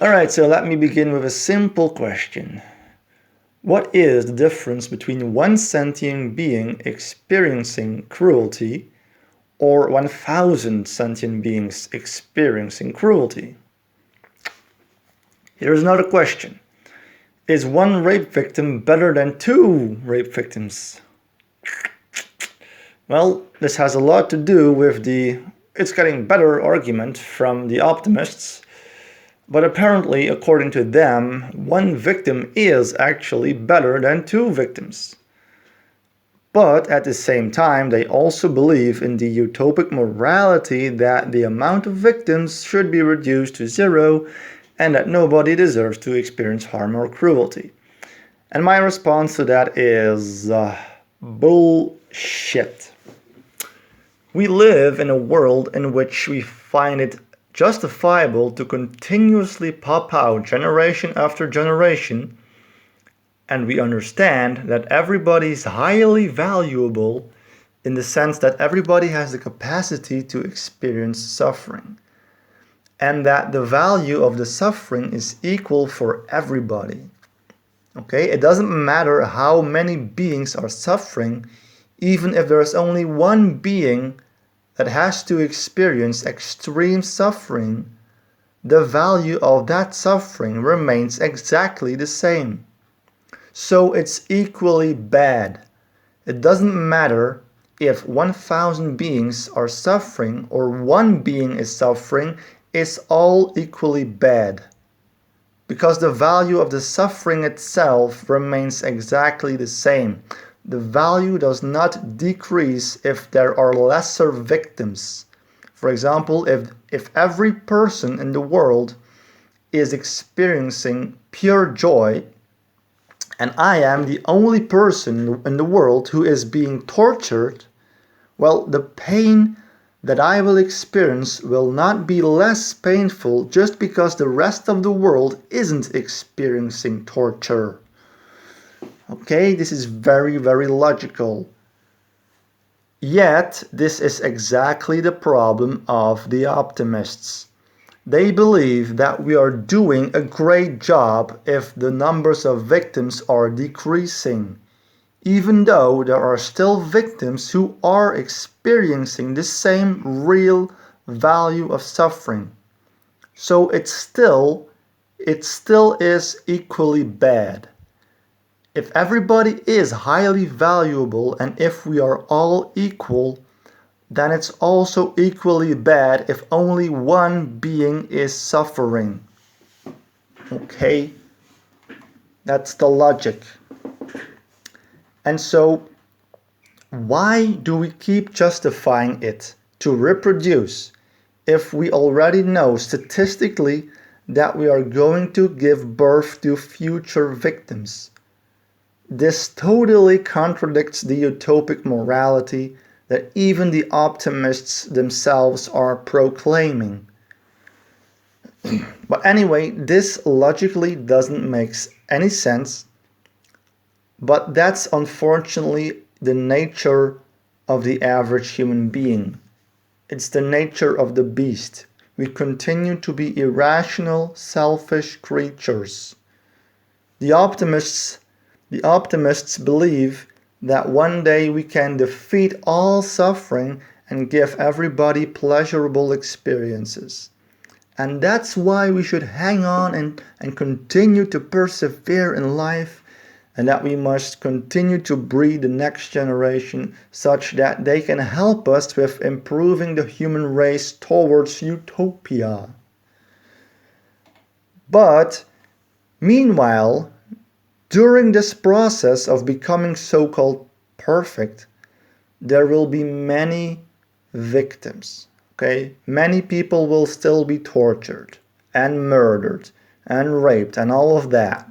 Alright, so let me begin with a simple question. What is the difference between one sentient being experiencing cruelty or 1,000 sentient beings experiencing cruelty? Here's another question. Is one rape victim better than two rape victims? Well, this has a lot to do with the "it's getting better" argument from the optimists, but apparently, according to them, one victim is actually better than two victims. But at the same time, they also believe in the utopic morality that the amount of victims should be reduced to zero and that nobody deserves to experience harm or cruelty. And my response to that is bullshit. We live in a world in which we find it justifiable to continuously pop out generation after generation, and we understand that everybody is highly valuable in the sense that everybody has the capacity to experience suffering, and that the value of the suffering is equal for everybody. Okay, it doesn't matter how many beings are suffering, even if there's only one being that has to experience extreme suffering, the value of that suffering remains exactly the same. So it's equally bad. It doesn't matter if 1,000 beings are suffering or one being is suffering, it's all equally bad. Because the value of the suffering itself remains exactly the same. The value does not decrease if there are lesser victims. For example, if every person in the world is experiencing pure joy, and I am the only person in the world who is being tortured, well, the pain that I will experience will not be less painful just because the rest of the world isn't experiencing torture. Okay, this is very, very logical. Yet, this is exactly the problem of the optimists. They believe that we are doing a great job if the numbers of victims are decreasing, even though there are still victims who are experiencing the same real value of suffering. So it still is equally bad. If everybody is highly valuable and if we are all equal, then it's also equally bad if only one being is suffering. Okay? That's the logic. And so, why do we keep justifying it to reproduce if we already know statistically that we are going to give birth to future victims? This totally contradicts the utopic morality that even the optimists themselves are proclaiming. But anyway, this logically doesn't make any sense, but that's unfortunately the nature of the average human being. It's the nature of the beast. We continue to be irrational, selfish creatures. The optimists believe that one day we can defeat all suffering and give everybody pleasurable experiences. And that's why we should hang on and continue to persevere in life, and that we must continue to breed the next generation such that they can help us with improving the human race towards utopia. But meanwhile, during this process of becoming so-called perfect, there will be many victims. Okay? Many people will still be tortured and murdered and raped and all of that.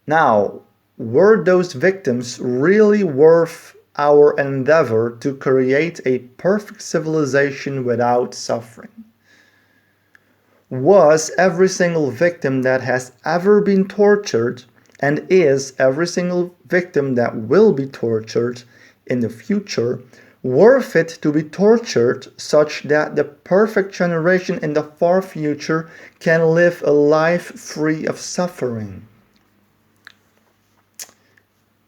Now, were those victims really worth our endeavor to create a perfect civilization without suffering? Was every single victim that has ever been tortured and is every single victim that will be tortured in the future, worth it to be tortured such that the perfect generation in the far future can live a life free of suffering?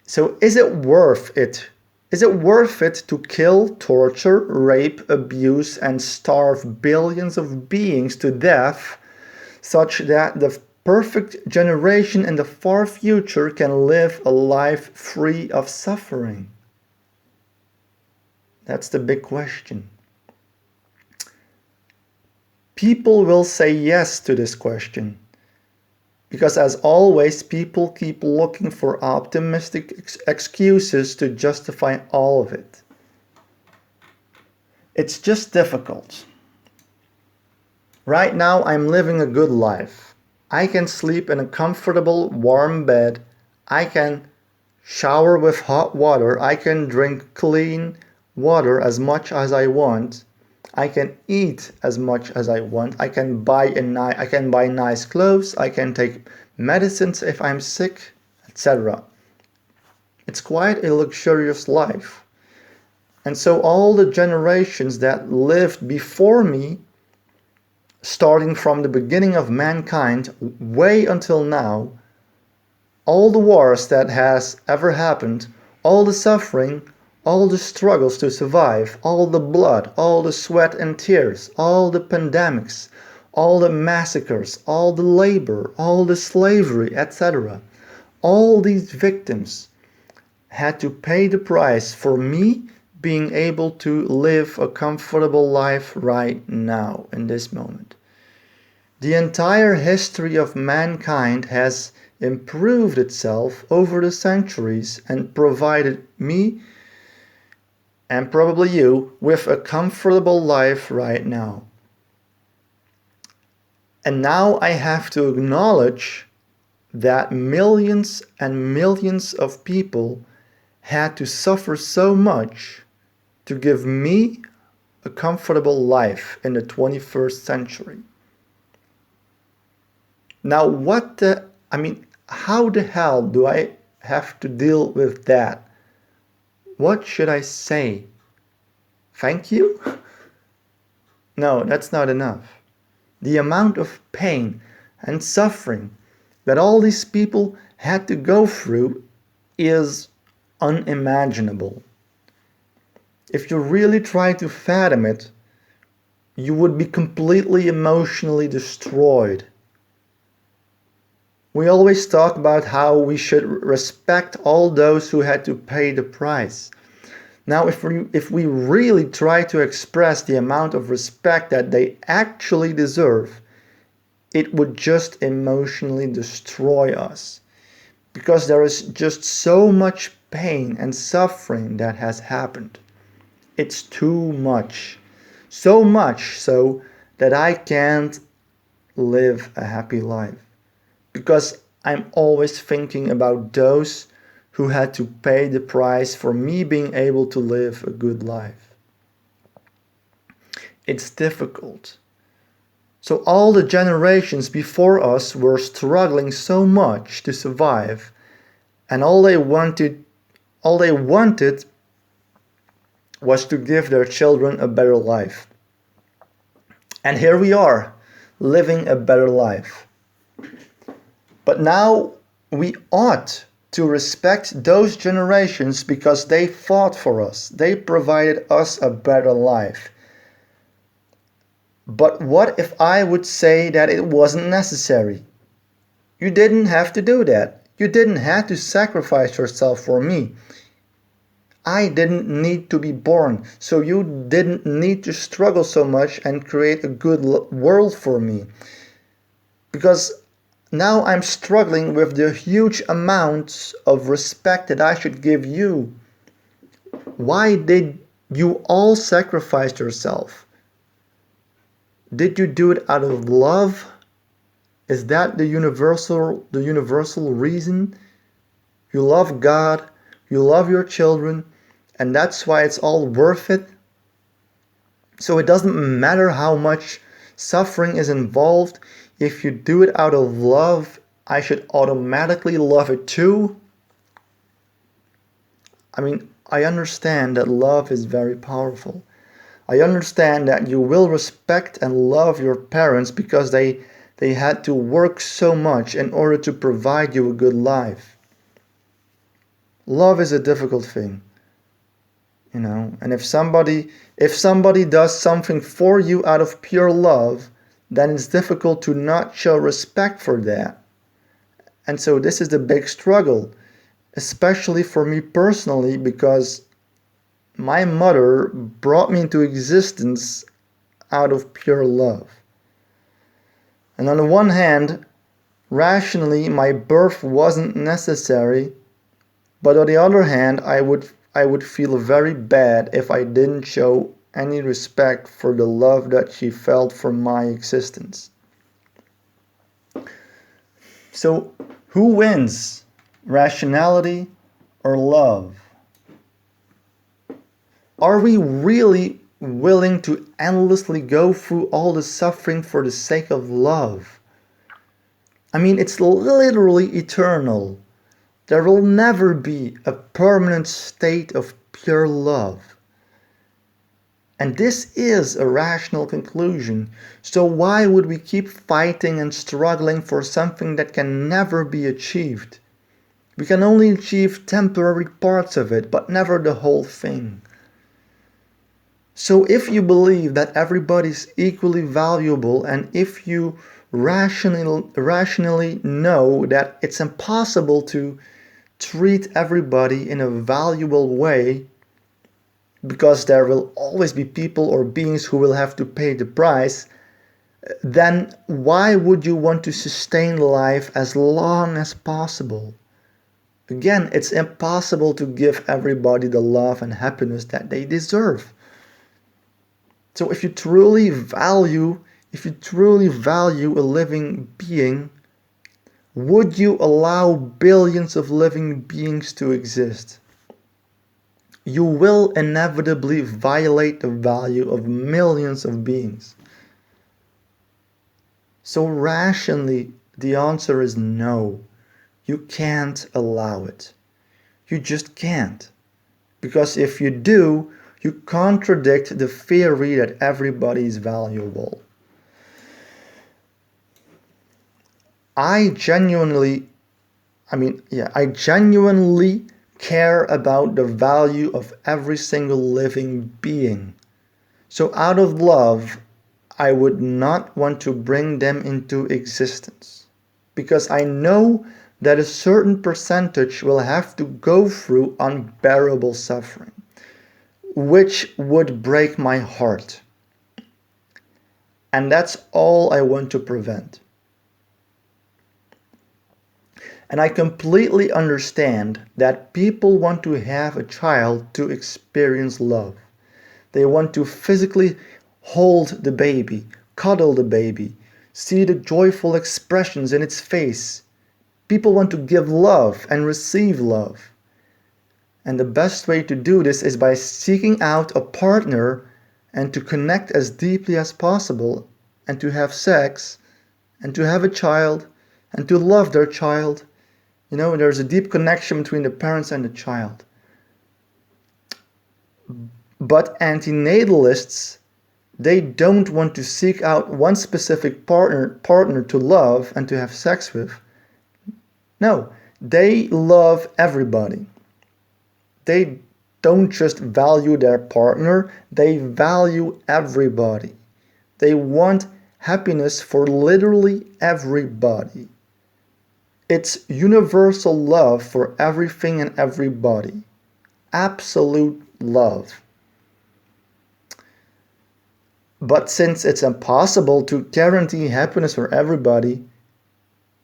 So is it worth it? Is it worth it to kill, torture, rape, abuse, and starve billions of beings to death such that the perfect generation in the far future can live a life free of suffering? That's the big question. People will say yes to this question, because as always, people keep looking for optimistic excuses to justify all of it. It's just difficult. Right now, I'm living a good life. I can sleep in a comfortable, warm bed. I can shower with hot water. I can drink clean water as much as I want. I can eat as much as I want. I can buy nice clothes. I can take medicines if I'm sick, etc. It's quite a luxurious life. And so all the generations that lived before me, starting from the beginning of mankind way until now, all the wars that has ever happened, all the suffering, all the struggles to survive, all the blood, all the sweat and tears, all the pandemics, all the massacres, all the labor, all the slavery, etc. All these victims had to pay the price for me being able to live a comfortable life right now, in this moment. The entire history of mankind has improved itself over the centuries and provided me, and probably you, with a comfortable life right now. And now I have to acknowledge that millions and millions of people had to suffer so much to give me a comfortable life in the 21st century. Now how the hell do I have to deal with that? What should I say? Thank you? No, that's not enough. The amount of pain and suffering that all these people had to go through is unimaginable. If you really try to fathom it, you would be completely emotionally destroyed. We always talk about how we should respect all those who had to pay the price. Now, if we really try to express the amount of respect that they actually deserve, it would just emotionally destroy us. Because there is just so much pain and suffering that has happened. It's too much. So much so that I can't live a happy life. Because I'm always thinking about those who had to pay the price for me being able to live a good life. It's difficult. So all the generations before us were struggling so much to survive, and all they wanted was to give their children a better life. And here we are, living a better life. But now we ought to respect those generations because they fought for us. They provided us a better life. But what if I would say that it wasn't necessary? You didn't have to do that. You didn't have to sacrifice yourself for me. I didn't need to be born, so you didn't need to struggle so much and create a good world for me. Because now I'm struggling with the huge amounts of respect that I should give you. Why did you all sacrifice yourself? Did you do it out of love? Is that the universal reason? You love God, you love your children, and that's why it's all worth it. So it doesn't matter how much suffering is involved. If you do it out of love, I should automatically love it too. I understand that love is very powerful. I understand that you will respect and love your parents because they had to work so much in order to provide you a good life. Love is a difficult thing, and if somebody does something for you out of pure love, then it's difficult to not show respect for that. And so this is the big struggle, especially for me personally, because my mother brought me into existence out of pure love. And on the one hand, rationally, my birth wasn't necessary, but on the other hand, I would feel very bad if I didn't show any respect for the love that she felt for my existence. So, who wins? Rationality or love? Are we really willing to endlessly go through all the suffering for the sake of love? I mean, it's literally eternal. There will never be a permanent state of pure love. And this is a rational conclusion. So why would we keep fighting and struggling for something that can never be achieved? We can only achieve temporary parts of it, but never the whole thing. So if you believe that everybody is equally valuable, and if you rationally know that it's impossible to treat everybody in a valuable way, because there will always be people or beings who will have to pay the price, then why would you want to sustain life as long as possible? Again, it's impossible to give everybody the love and happiness that they deserve. So if you truly value a living being, would you allow billions of living beings to exist? You will inevitably violate the value of millions of beings. So rationally, the answer is no. You can't allow it. You just can't. Because if you do, you contradict the theory that everybody is valuable. I genuinely care about the value of every single living being. So out of love, I would not want to bring them into existence, because I know that a certain percentage will have to go through unbearable suffering, which would break my heart. And that's all I want to prevent. And I completely understand that people want to have a child to experience love. They want to physically hold the baby, cuddle the baby, see the joyful expressions in its face. People want to give love and receive love. And the best way to do this is by seeking out a partner and to connect as deeply as possible, and to have sex, and to have a child, and to love their child. There's a deep connection between the parents and the child. But antinatalists, they don't want to seek out one specific partner to love and to have sex with. No, they love everybody. They don't just value their partner, they value everybody. They want happiness for literally everybody. It's universal love for everything and everybody. Absolute love. But since it's impossible to guarantee happiness for everybody,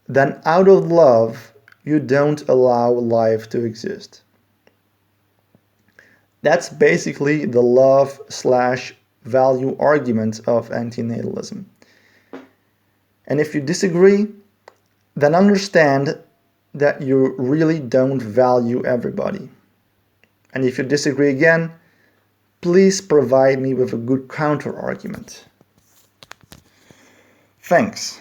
then out of love, you don't allow life to exist. That's basically the love/value argument of antinatalism. And if you disagree, then understand that you really don't value everybody. And if you disagree again, please provide me with a good counter argument. Thanks.